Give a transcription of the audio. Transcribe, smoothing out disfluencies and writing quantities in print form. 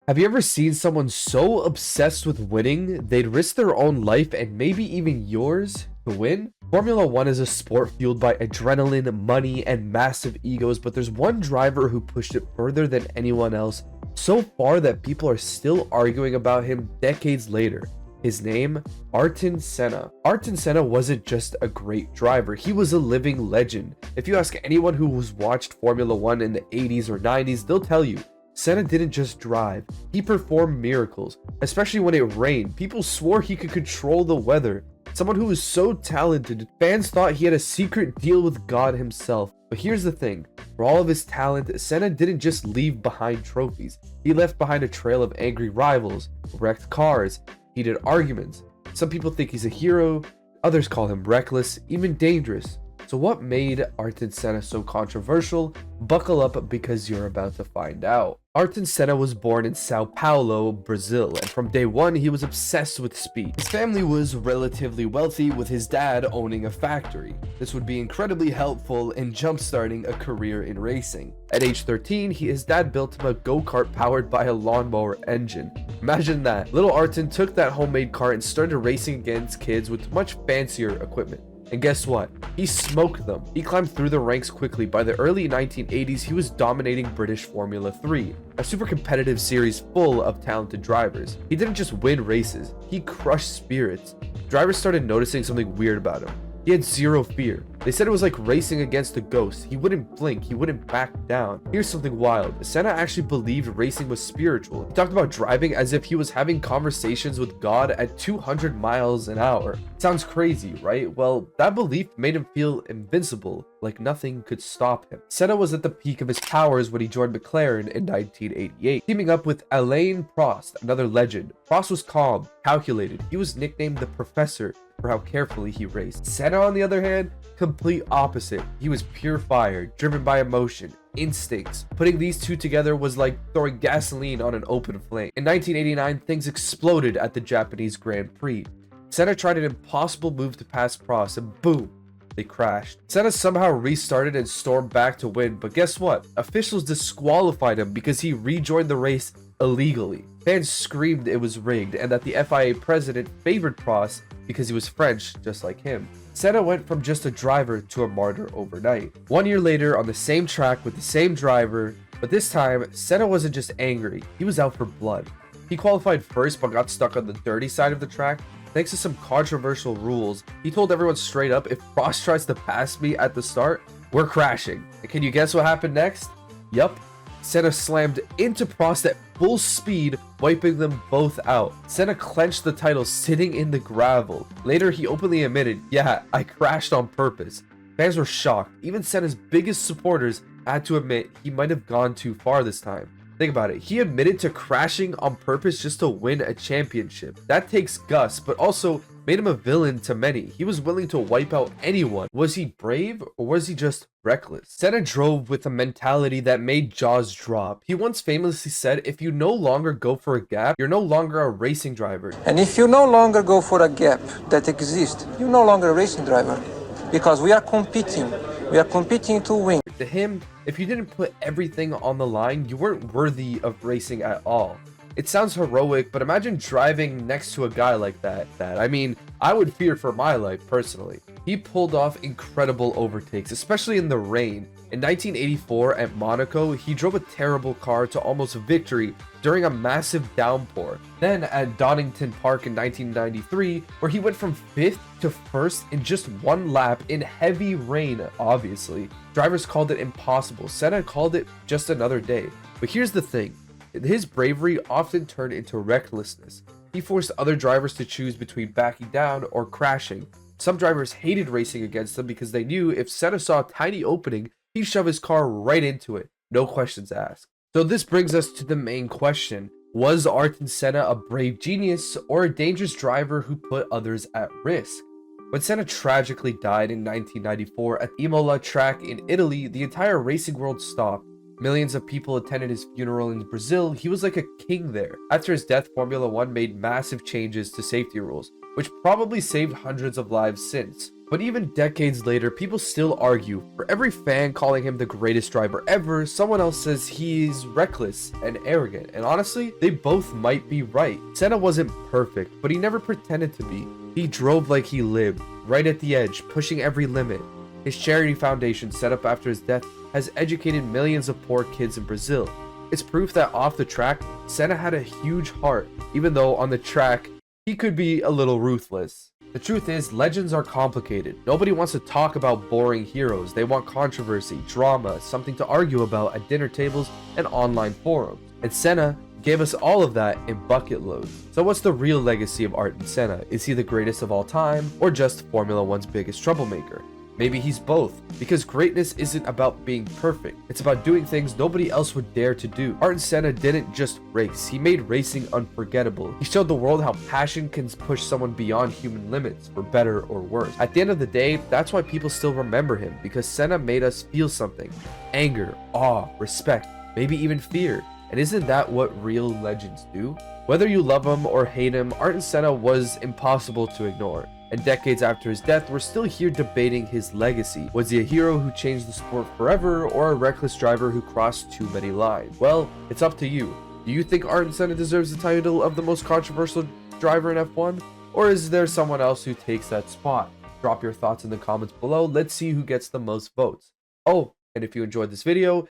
Have you ever seen someone so obsessed with winning, they'd risk their own life and maybe even yours to win? Formula One is a sport fueled by adrenaline, money, and massive egos, but there's one driver who pushed it further than anyone else, so far that people are still arguing about him decades later. His name, Ayrton Senna. Ayrton Senna wasn't just a great driver, he was a living legend. If you ask anyone who has watched Formula One in the 80s or 90s, they'll tell you Senna didn't just drive, he performed miracles, especially when it rained. People swore he could control the weather. Someone who was so talented, fans thought he had a secret deal with God himself. But here's the thing, for all of his talent, Senna didn't just leave behind trophies. He left behind a trail of angry rivals, wrecked cars, heated arguments. Some people think he's a hero, others call him reckless, even dangerous. So what made Ayrton Senna so controversial? Buckle up because you're about to find out. Ayrton Senna was born in Sao Paulo, Brazil, and from day one he was obsessed with speed. His family was relatively wealthy, with his dad owning a factory. This would be incredibly helpful in jump-starting a career in racing. At age 13, his dad built him a go-kart powered by a lawnmower engine. Imagine that. Little Ayrton took that homemade cart and started racing against kids with much fancier equipment. And guess what? He smoked them. He climbed through the ranks quickly. By the early 1980s, he was dominating British Formula 3, a super competitive series full of talented drivers. He didn't just win races, he crushed spirits. Drivers started noticing something weird about him. He had zero fear. They said it was like racing against a ghost. He wouldn't blink, he wouldn't back down. Here's something wild. Senna actually believed racing was spiritual. He talked about driving as if he was having conversations with God at 200 miles an hour. Sounds crazy, right? Well, that belief made him feel invincible, like nothing could stop him. Senna was at the peak of his powers when he joined McLaren in 1988, teaming up with Alain Prost, another legend. Prost was calm, calculated. He was nicknamed the Professor for how carefully he raced. Senna, on the other hand, complete opposite. He was pure fire, driven by emotion, instincts. Putting these two together was like throwing gasoline on an open flame. In 1989, things exploded at the Japanese Grand Prix. Senna tried an impossible move to pass Prost, and boom, they crashed. Senna somehow restarted and stormed back to win, but guess what? Officials disqualified him because he rejoined the race illegally. Fans screamed it was rigged and that the FIA president favored Prost because he was French, just like him. Senna went from just a driver to a martyr overnight. 1 year later, on the same track with the same driver, but this time, Senna wasn't just angry, he was out for blood. He qualified first but got stuck on the dirty side of the track. Thanks to some controversial rules, he told everyone straight up, if Prost tries to pass me at the start, we're crashing. And can you guess what happened next? Yup. Senna slammed into Prost at full speed, wiping them both out. Senna clenched the title sitting in the gravel. Later, he openly admitted, yeah, I crashed on purpose. Fans were shocked. Even Senna's biggest supporters had to admit he might have gone too far this time. Think about it. He admitted to crashing on purpose just to win a championship. That takes guts, but also made him a villain to many. He was willing to wipe out anyone. Was he brave or was he just reckless? Senna drove with a mentality that made jaws drop. He once famously said, if you no longer go for a gap, you're no longer a racing driver. And if you no longer go for a gap that exists, you're no longer a racing driver. Because we are competing. We are competing to win. To him, if you didn't put everything on the line, you weren't worthy of racing at all. It sounds heroic, but imagine driving next to a guy like that. I mean, I would fear for my life personally. He pulled off incredible overtakes, especially in the rain. In 1984 at Monaco, he drove a terrible car to almost victory during a massive downpour. Then at Donington Park in 1993, where he went from 5th to 1st in just one lap in heavy rain, obviously. Drivers called it impossible. Senna called it just another day. But here's the thing. His bravery often turned into recklessness. He forced other drivers to choose between backing down or crashing. Some drivers hated racing against him because they knew if Senna saw a tiny opening, he'd shove his car right into it. No questions asked. So this brings us to the main question. Was Ayrton Senna a brave genius or a dangerous driver who put others at risk? When Senna tragically died in 1994 at Imola track in Italy, the entire racing world stopped. Millions of people attended his funeral in Brazil. He was like a king there. After his death, Formula One made massive changes to safety rules, which probably saved hundreds of lives since. But even decades later, people still argue. For every fan calling him the greatest driver ever, someone else says he's reckless and arrogant. And honestly, they both might be right. Senna wasn't perfect, but he never pretended to be. He drove like he lived, right at the edge, pushing every limit. His charity foundation, set up after his death, has educated millions of poor kids in Brazil. It's proof that off the track, Senna had a huge heart, even though on the track, he could be a little ruthless. The truth is, legends are complicated. Nobody wants to talk about boring heroes. They want controversy, drama, something to argue about at dinner tables and online forums. And Senna gave us all of that in bucket loads. So what's the real legacy of Ayrton Senna? Is he the greatest of all time, or just Formula One's biggest troublemaker? Maybe he's both, because greatness isn't about being perfect. It's about doing things nobody else would dare to do. Ayrton Senna didn't just race, he made racing unforgettable. He showed the world how passion can push someone beyond human limits, for better or worse. At the end of the day, that's why people still remember him, because Senna made us feel something. Anger, awe, respect, maybe even fear. And isn't that what real legends do? Whether you love him or hate him, Ayrton Senna was impossible to ignore. And decades after his death, we're still here debating his legacy. Was he a hero who changed the sport forever, or a reckless driver who crossed too many lines? Well, it's up to you. Do you think Ayrton Senna deserves the title of the most controversial driver in F1? Or is there someone else who takes that spot? Drop your thoughts in the comments below. Let's see who gets the most votes. Oh, and if you enjoyed this video,